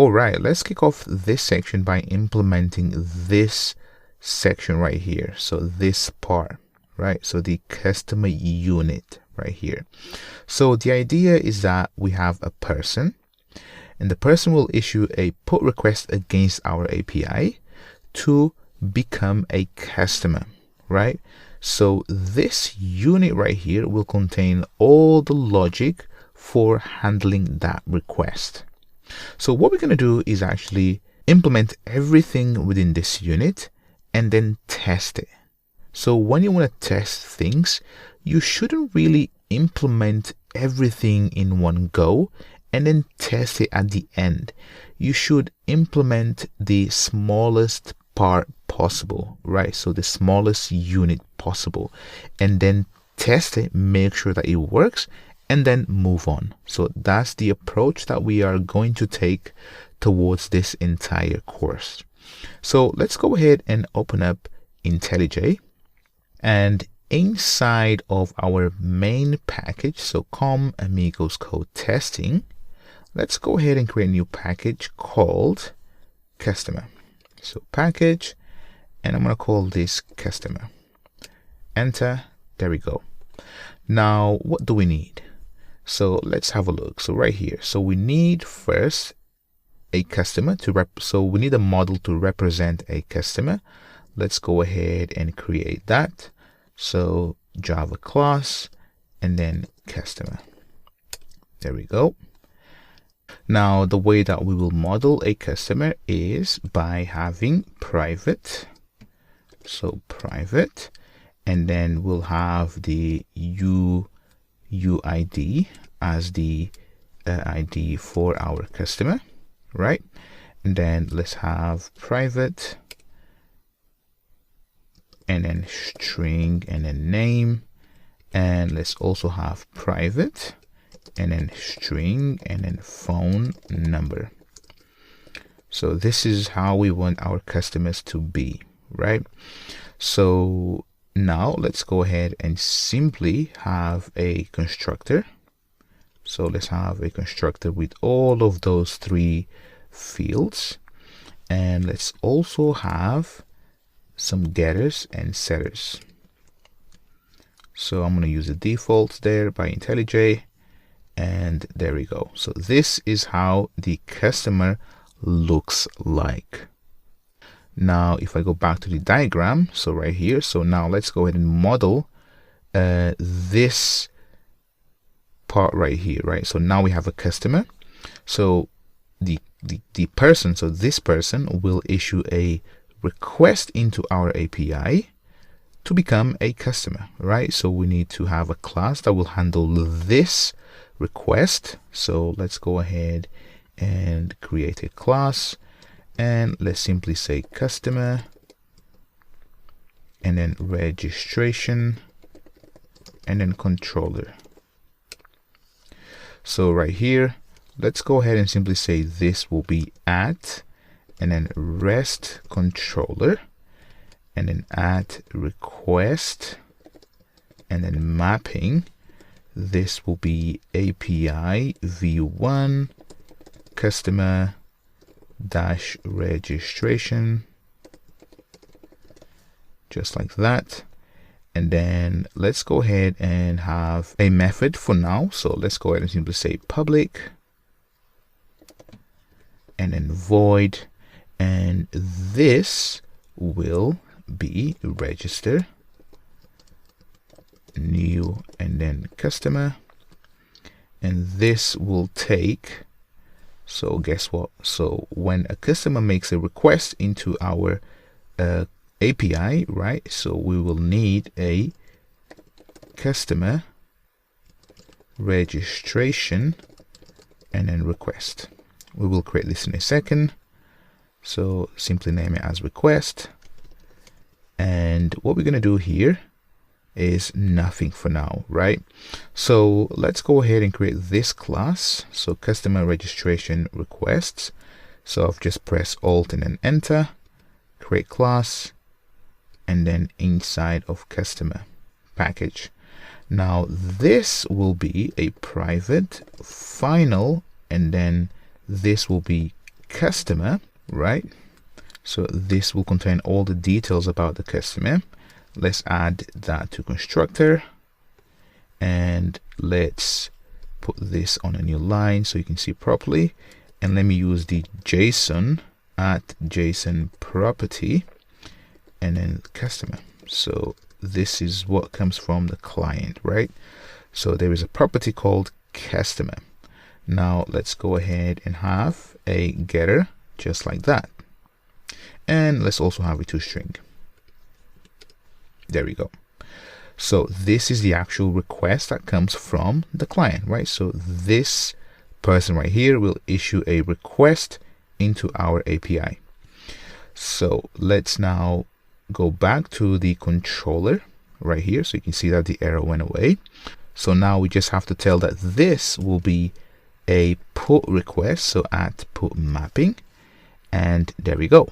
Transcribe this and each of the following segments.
All right, let's kick off this section by implementing this section right here. So this part, right? So the customer unit right here. So the idea is that we have a person, and the person will issue a put request against our API to become a customer, right? So this unit right here will contain all the logic for handling that request. So what we're going to do is actually implement everything within this unit and then test it. So when you want to test things, you shouldn't really implement everything in one go and then test it at the end. You should implement the smallest part possible, right? So the smallest unit possible, and then test it, make sure that it works, and then move on. So that's the approach that we are going to take towards this entire course. So let's go ahead and open up IntelliJ, and inside of our main package, so com amigos code testing, let's go ahead and create a new package called customer. So package, and I'm going to call this customer. Enter. There we go. Now what do we need? So let's have a look. So right here, so we need first a customer to so we need a model to represent a customer. Let's go ahead and create that. So Java class and then customer. There we go. Now the way that we will model a customer is by having private. So private, and then we'll have the UID as the ID for our customer, right? And then let's have private, and then string, and then name, and let's also have private, and then string, and then phone number. So this is how we want our customers to be, right? So now let's go ahead and simply have a constructor. So let's have a constructor with all of those three fields, and let's also have some getters and setters. So I'm going to use the defaults there by IntelliJ, and there we go. So this is how the customer looks like. Now if I go back to the diagram, so right here, so now let's go ahead and model this part right here, right? So now we have a customer. So the person, so this person will issue a request into our API to become a customer, right? So we need to have a class that will handle this request. So let's go ahead and create a class, and let's simply say customer, and then registration, and then controller. So right here, let's go ahead and simply say this will be at, and then rest controller, and then at request, and then mapping. This will be API v1 customer dash registration, just like that. And then let's go ahead and have a method for now. So let's go ahead and simply say public, and then void, and this will be register new, and then customer, and this will take, so guess what, so when a customer makes a request into our API, right, so we will need a customer registration and then request. We will create this in a second, so simply name it as request. And what we're going to do here is nothing for now, right? So let's go ahead and create this class. So customer registration requests. So I've just pressed Alt and then enter, create class, and then inside of customer package. Now this will be a private final, and then this will be customer, right? So this will contain all the details about the customer. Let's add that to constructor, and let's put this on a new line so you can see properly. And let me use the JSON at JSON property and then customer. So this is what comes from the client, right? So there is a property called customer. Now let's go ahead and have a getter just like that. And let's also have a toString. There we go. So this is the actual request that comes from the client, right? So this person right here will issue a request into our API. So let's now go back to the controller right here. So you can see that the error went away. So now we just have to tell that this will be a put request. So at put mapping, and there we go.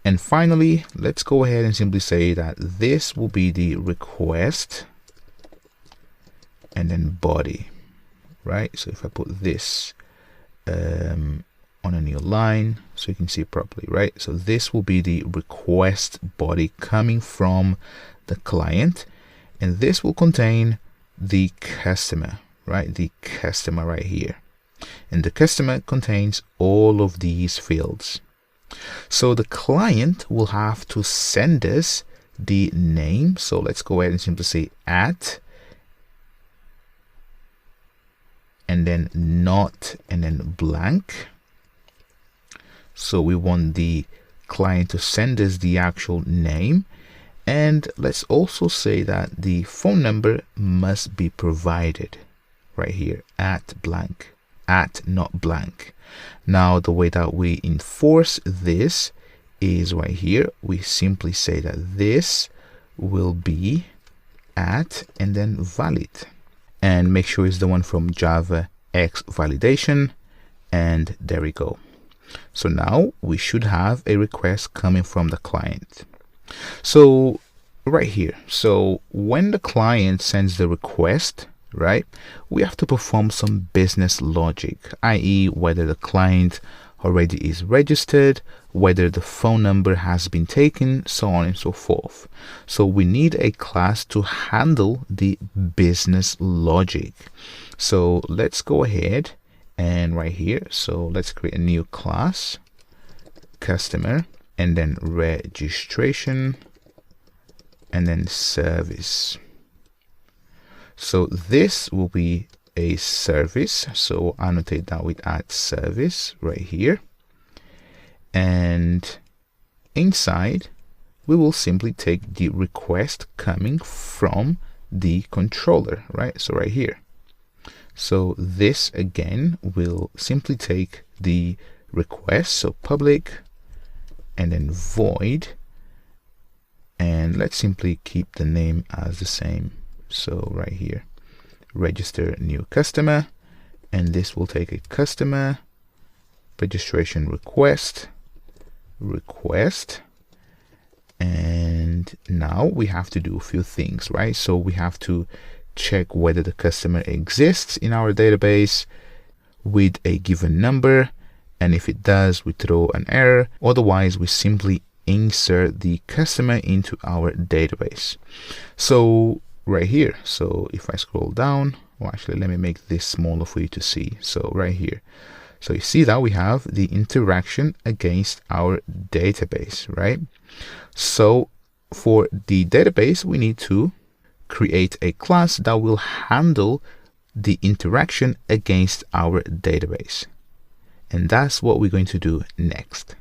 And finally, let's go ahead and simply say that this will be the request and then body, right? So if I put this on a new line so you can see properly, right? So this will be the request body coming from the client, and this will contain the customer, right? The customer right here. And the customer contains all of these fields. So the client will have to send us the name. So let's go ahead and simply say at, and then not, and then blank. So we want the client to send us the actual name. And let's also say that the phone number must be provided right here at blank, at not blank. Now the way that we enforce this is right here. We simply say that this will be at and then valid, and make sure it's the one from Java X validation, and there we go. So now we should have a request coming from the client. So right here, so when the client sends the request, right, we have to perform some business logic, i.e. whether the client already is registered, whether the phone number has been taken, so on and so forth. So we need a class to handle the business logic. So let's go ahead and right here, so let's create a new class, customer, and then registration, and then service. So this will be a service. So annotate that with add service right here. And inside, we will simply take the request coming from the controller, right? So right here. So this again will simply take the request. So public and then void. And let's simply keep the name as the same. So right here, register new customer, and this will take a customer registration request, and now we have to do a few things, right? So we have to check whether the customer exists in our database with a given number, and if it does, we throw an error. Otherwise, we simply insert the customer into our database. So right here, so if I scroll down, well, actually let me make this smaller for you to see. So right here, so you see that we have the interaction against our database, right? So for the database, we need to create a class that will handle the interaction against our database, and that's what we're going to do next.